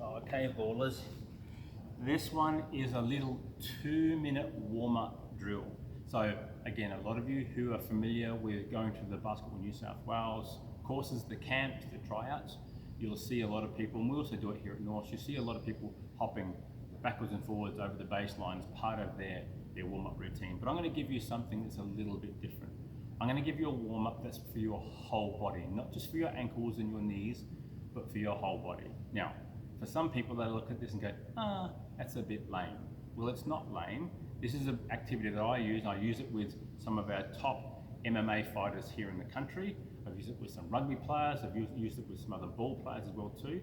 Okay, ballers. This one is a little 2-minute warm-up drill. So again, a lot of you who are familiar with going to the Basketball New South Wales courses, the camps, the tryouts, you'll see a lot of people, and we also do it here at North, you see a lot of people hopping backwards and forwards over the baseline as part of their warm-up routine. But I'm going to give you something that's a little bit different. I'm going to give you a warm-up that's for your whole body, not just for your ankles and your knees, but for your whole body. Now, for some people, they look at this and go, that's a bit lame. Well, it's not lame. This is an activity that I use. I use it with some of our top MMA fighters here in the country. I've used it with some rugby players. I've used it with some other ball players as well too.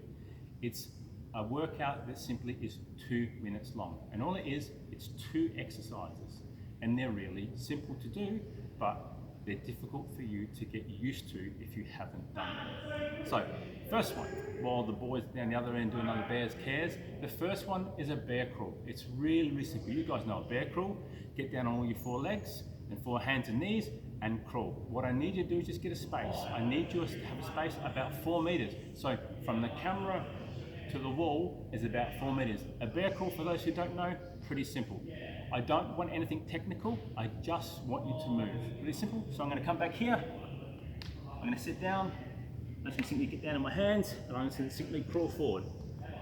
It's a workout that simply is 2 minutes long. And all it is, it's 2 exercises. And they're really simple to do, but they're difficult for you to get used to if you haven't done them. So, first one, while the boys down the other end do another bears cares, the first one is a bear crawl. It's really, really simple. You guys know a bear crawl. Get down on all your 4 legs and 4 hands and knees and crawl. What I need you to do is just get a space. I need you to have a space about 4 meters. So from the camera to the wall is about 4 meters. A bear crawl, for those who don't know, pretty simple. I don't want anything technical, I just want you to move. Really simple. So I'm going to come back here, I'm going to sit down, I'm just going to simply get down on my hands, and I'm going to simply crawl forward.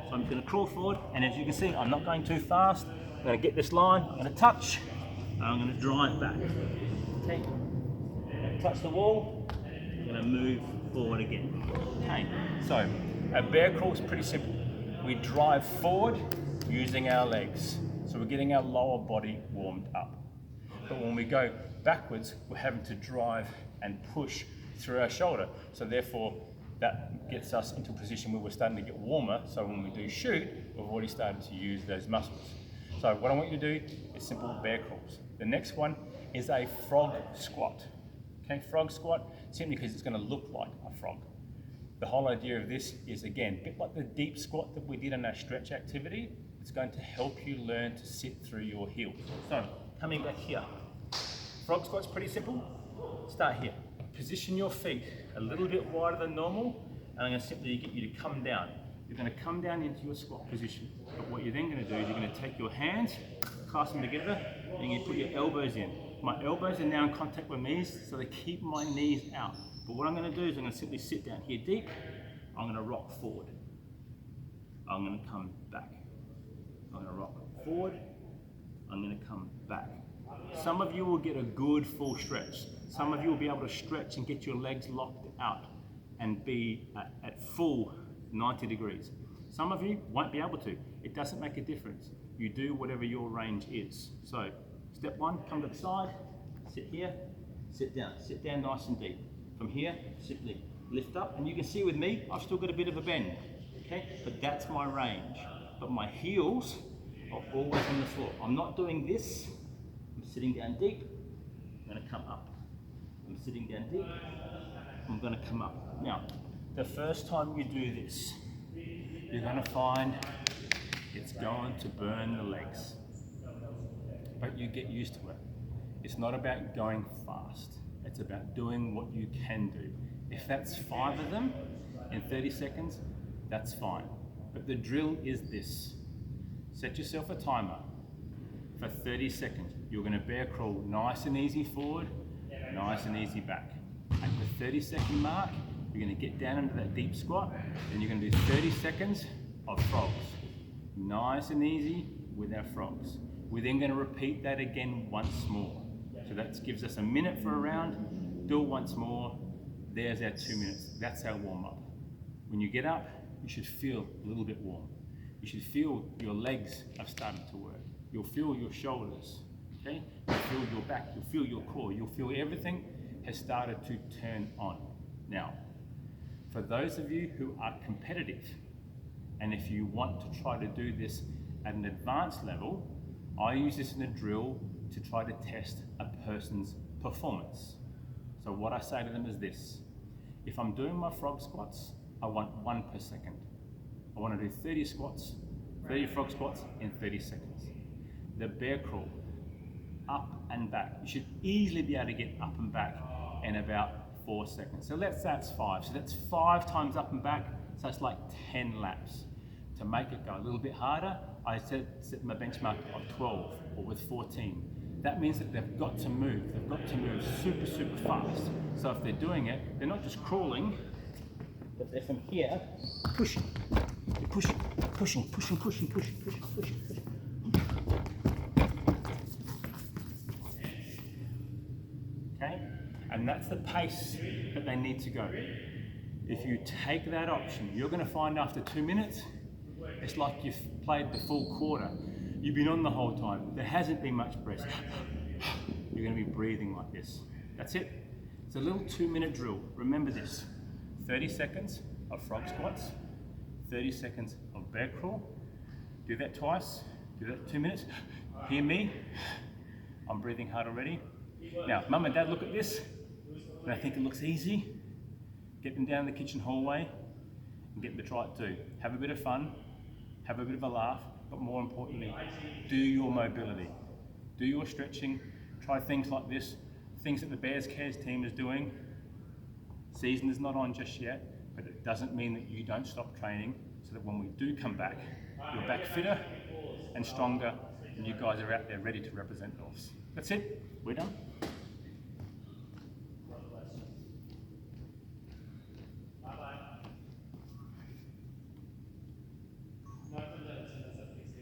So I'm going to crawl forward, and as you can see, I'm not going too fast. I'm going to get this line, I'm going to touch, and I'm going to drive back. Okay, I'm going to touch the wall, I'm going to move forward again. Okay, so a bear crawl is pretty simple. We drive forward using our legs. So we're getting our lower body warmed up. But when we go backwards, we're having to drive and push through our shoulder. So therefore, that gets us into a position where we're starting to get warmer. So when we do shoot, we've already started to use those muscles. So what I want you to do is simple bear crawls. The next one is a frog squat. Okay, frog squat, simply because it's going to look like a frog. The whole idea of this is, again, a bit like the deep squat that we did in our stretch activity. It's going to help you learn to sit through your heels. So, coming back here. Frog squat's pretty simple. Start here. Position your feet a little bit wider than normal, and I'm going to simply get you to come down. You're going to come down into your squat position. But what you're then going to do is you're going to take your hands, clasp them together, and you put your elbows in. My elbows are now in contact with my knees, so they keep my knees out. But what I'm going to do is I'm going to simply sit down here deep. I'm going to rock forward. I'm going to come back. I'm going to rock forward, I'm going to come back. Some of you will get a good full stretch. Some of you will be able to stretch and get your legs locked out and be at full 90 degrees. Some of you won't be able to. It doesn't make a difference. You do whatever your range is. So, step 1, come to the side, sit here, sit down nice and deep. From here, simply lift up, and you can see with me, I've still got a bit of a bend, okay? But that's my range. But my heels are always on the floor. I'm not doing this. I'm sitting down deep. I'm going to come up. I'm sitting down deep. I'm going to come up. Now, the first time you do this, you're going to find it's going to burn the legs. But you get used to it. It's not about going fast. It's about doing what you can do. If that's 5 of them in 30 seconds, that's fine. But the drill is this. Set yourself a timer for 30 seconds. You're going to bear crawl nice and easy forward, nice and easy back. At the 30-second mark, you're going to get down into that deep squat, then you're going to do 30 seconds of frogs. Nice and easy with our frogs. We're then going to repeat that again once more. So that gives us a minute for a round. Do it once more. There's our 2 minutes. That's our warm-up. When you get up, you should feel a little bit warm. You should feel your legs have started to work. You'll feel your shoulders, okay? You'll feel your back, you'll feel your core, you'll feel everything has started to turn on. Now, for those of you who are competitive, and if you want to try to do this at an advanced level, I use this in a drill to try to test a person's performance. So what I say to them is this: if I'm doing my frog squats, I want 1 per second. I want to do 30 squats, 30 frog squats in 30 seconds. The bear crawl, up and back. You should easily be able to get up and back in about 4 seconds. So let's say that's 5. So that's 5 times up and back, so it's like 10 laps. To make it go a little bit harder, I set my benchmark of 12 or with 14. That means that they've got to move. They've got to move super, super fast. So if they're doing it, they're not just crawling, but they're from here pushing. They're pushing, pushing, pushing, pushing, pushing, pushing, pushing, pushing. Okay? And that's the pace that they need to go. If you take that option, you're going to find after 2 minutes, it's like you've played the full quarter. You've been on the whole time. There hasn't been much breath. You're going to be breathing like this. That's it. It's a little 2-minute drill. Remember this. 30 seconds of frog squats, 30 seconds of bear crawl. Do that twice. Do that 2 minutes. Hear me? I'm breathing hard already. Now, mum and dad look at this, and I think it looks easy. Get them down the kitchen hallway and get them to try it too. Have a bit of fun, have a bit of a laugh, but more importantly, do your mobility. Do your stretching, try things like this, things that the Bears Cares team is doing. Season is not on just yet, but it doesn't mean that you don't stop training, so that when we do come back, you're back fitter and stronger, and you guys are out there ready to represent Norths. That's it, we're done.